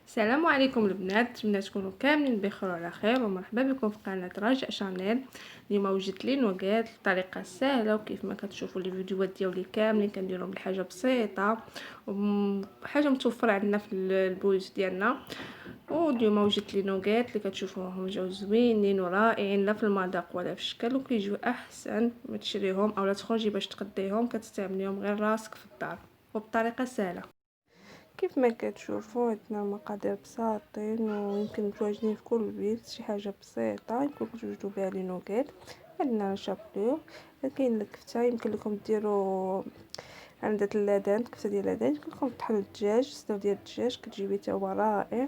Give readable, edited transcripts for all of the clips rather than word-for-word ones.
السلام عليكم البنات، نتمنى تكونوا كاملين بخير وعلى خير، ومرحبا بكم في قناه رجاء شانيل. اليوم وجدت لي نوغات بطريقه سهله، وكيف ما كتشوفوا لي فيديوهات ديالي كاملين كنديرهم بحاجه بسيطه وحاجه متوفره عندنا في البيوت ديالنا. واليوم وجدت لي نوغات اللي كتشوفوهم جاو زوينين ورائعين، لا في المذاق ولا في الشكل، وكيجيو احسن ما تشريهم او لا تخرجي باش تقديهم، كتستعمليهم غير راسك في الدار وبطريقه سهله. كيف ما كتشوفوا عندنا المقادير بساطين ويمكن متواجدين في كل بيت، شي حاجه بسيطه يمكن توجدوا بها لي نوغيت. عندنا شابلو، كاين الكفته، يمكن لكم ديروا عندها اللادان، كفته ديال اللادان، يمكن لكم تطحنوا الدجاج، صدر ديال الدجاج كتجيبي حتى هو رائع،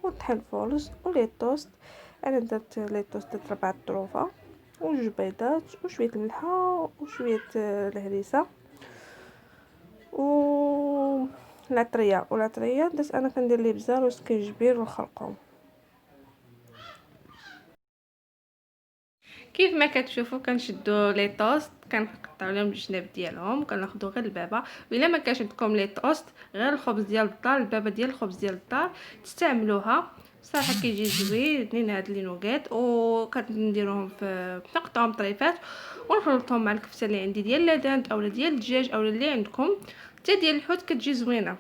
وطحن الفرز ولي توست. انا درت لي توست، درت 4 ظروفه وجوج بيضات وشويه الملحه وشويه الهريسه و العطريه درت انا كندير لي بزار والسكنجبير والخرقوم. كيف ما كتشوفوا كنشدوا لي توست، كنقطعوا لهم الجناب ديالهم وكناخذوا غير البابه. الا ما كانش عندكم لي توست، غير الخبز ديال الدار، البابه ديال الخبز ديال الدار تستعملوها صراحه كيجي زوينين هاد لي نوغيت. وكنديروهم في نقطعهم طريفات ونخلطهم مع الكفته اللي عندي ديال لادانت اولا ديال الدجاج اولا اللي عندكم حتى ديال الحوت، كتجي زوينه.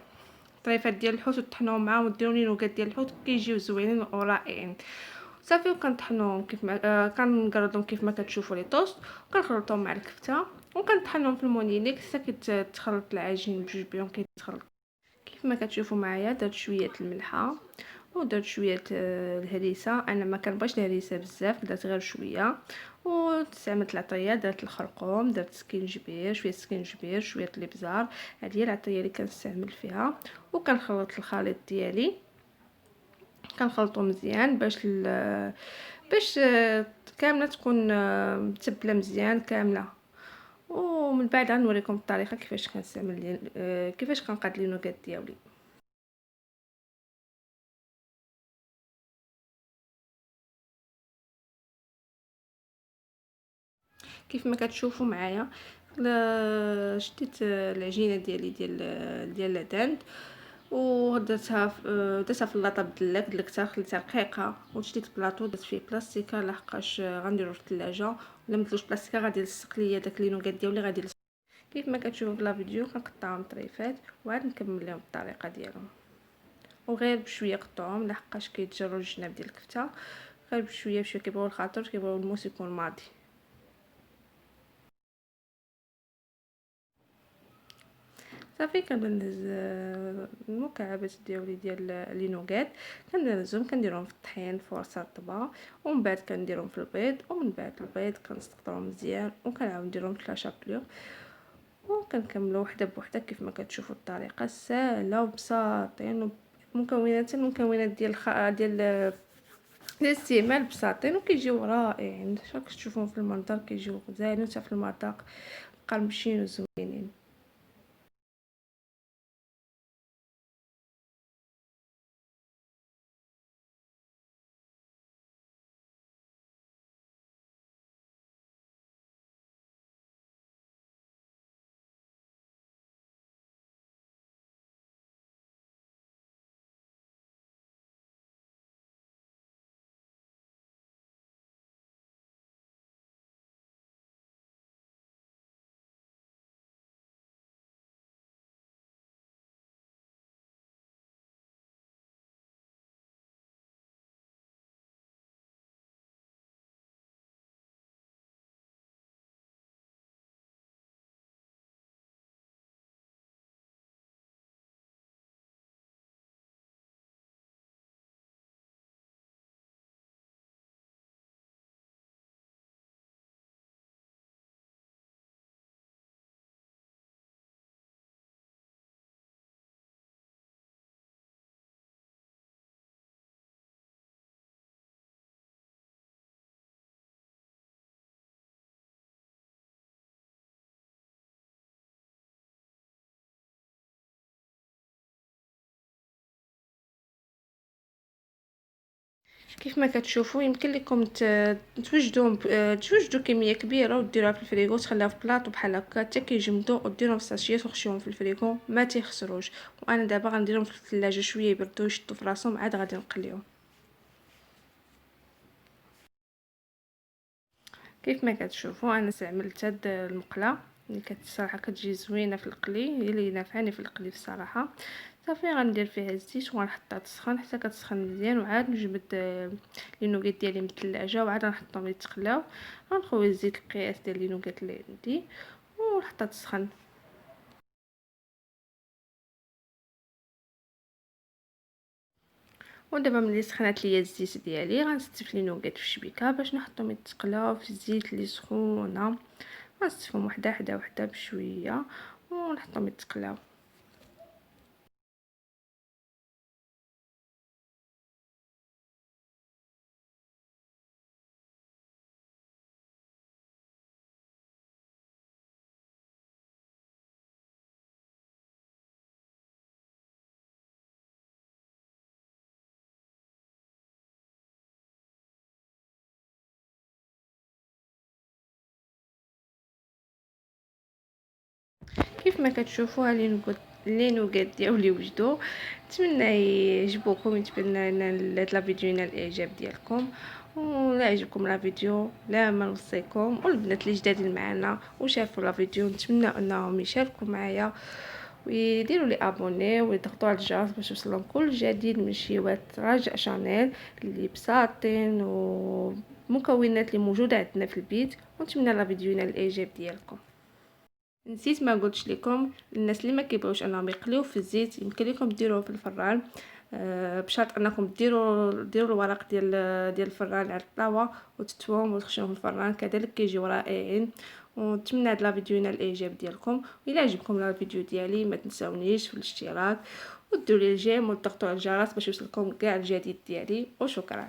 طريفات ديال الحوت وطحنوهم معاهم وديروا لي نوغيت ديال الحوت كيجيو زوينين ورائعين. صافي وكنطحنوهم كيف ما كنقرضهم كيف ما كتشوفوا لي توست، وكنخلطهم مع الكفته وكنطحنهم في المونيليك حتى كتخلط العجين بجوج بيهم كيتخلط. كيف ما كتشوفوا معايا درت شويه الملحه ودرت شويه الهريسه. انا ما كنبغيش الهريسه بزاف، درت غير شويه. واستعملت العطريه، درت الخرقوم، درت سكينجبير، شويه سكينجبير، شويه الابزار. هذه هي العطريه اللي كنستعمل فيها. وكنخلط الخليط ديالي، كنخلطو مزيان باش كامله تكون متبله مزيان كامله. ومن بعد غنوريكم الطريقه كيفاش كنستعمل كيفاش كنقاد لي نوغات ديالي. كيف ما كتشوفوا معايا شديت العجينه ديالي ديال لادانت درتها في اللاطه دلكتها خليتها رقيقه، وشديت بلاطو درت فيه بلاستيكه لحقاش غنديرو في الثلاجه. ولا مدلوش بلاستيكه غادي يلصق ليا داك لي نوغات ديالي غادي يلصق. كيف ما كتشوفوا في لا فيديو كنقطعهم طريفات وعاد نكمل لهم الطريقه ديالهم. وغير بشويه قطعهم لحقاش كيتجروا الجناب ديال الكفته، غير بشويه بشويه كيبغيو الخاطر، كيبغيو الموس يكون ماضي. صافي كنبدا نهز المكعبات ديالي ديال لي نوغيت، كندهزهم كنديرهم في الطحين في وسط الطبق، ومن بعد كنديرهم في البيض، ومن بعد البيض كنستقطرهم مزيان وكنعاود نديرهم في لاشابلور وكنكملوا وحده بوحده. كيف ما كتشوفوا الطريقه سهله وبساطين، المكونات ديال ديال الاستعمال بساطين وكيجيو رائعين. شوفوا كتشوفوهم في المنظر كيجيو زاهرين، حتى في المذاق مقرمشين وزوينين. كيف ما كتشوفوا يمكن لكم توجدوا كميه كبيره وديروها في الفريغو، تخليها في بلاطو بحال هكا حتى كيجمدوا، وديروهم في ساشيات وخشيهم في الفريغو ما تيخسروش. وانا دابا غنديرهم في الثلاجه شويه يبردوا يشدوا في راسهم، عاد غادي نقليهم. كيف ما كتشوفوا انا استعملت هاد المقله اللي الصراحه كتجي زوينه في القلي، هي اللي نافعني في القلي الصراحه. صافي غندير فيها الزيت وغنحطها تسخن حتى كتسخن مزيان، وعاد نجبد لي نوغيت ديالي من الثلاجه وعاد نحطهم يتقلاو. غنخوي الزيت القياس ديال لي نوغيت اللي عندي ونحطها تسخن. ودابا ملي سخنات ليا الزيت ديالي غنستف لي نوغيت في الشبيكه باش نحطهم يتقلاو في الزيت اللي سخونه. غنستفهم وحده حدا وحده بشويه ونحطهم يتقلاو. كيف ما كتشوفوا لي نوغيت ديالي وجدوا. نتمنى يعجبوكم، نتمنى ان هاد لا فيديو ينال الاعجاب ديالكم. ولا عجبكم لا فيديو لا ما نوصيكم والبنات اللي جدادين معنا وشافوا لا فيديو نتمنى انهم يشاركوا معايا ويديروا لي ابوني ويضغطوا على الجرس باش يوصلهم كل جديد من شيوات رجاء شانيل اللي بساطين ومكونات اللي موجوده عندنا في البيت. ونتمنى لا فيديو ينال الاعجاب ديالكم. نسيت ما قلتش لكم الناس اللي ما كيبغيوش انهم يقليو في الزيت يمكن لكم ديروه في الفران. بشرط انكم ديروا الورق ديال الفران على الطاوه وتطوهم وتخشوهم في الفران، كذلك كيجيو رائعين. ونتمنى هاد لا فيديو ينال الاعجاب ديالكم. الا عجبكم لا فيديو ديالي ما تنساونيش في الاشتراك وديروا لي الجيم وتضغطوا على الجرس باش يوصلكم كاع الجديد ديالي. وشكرا.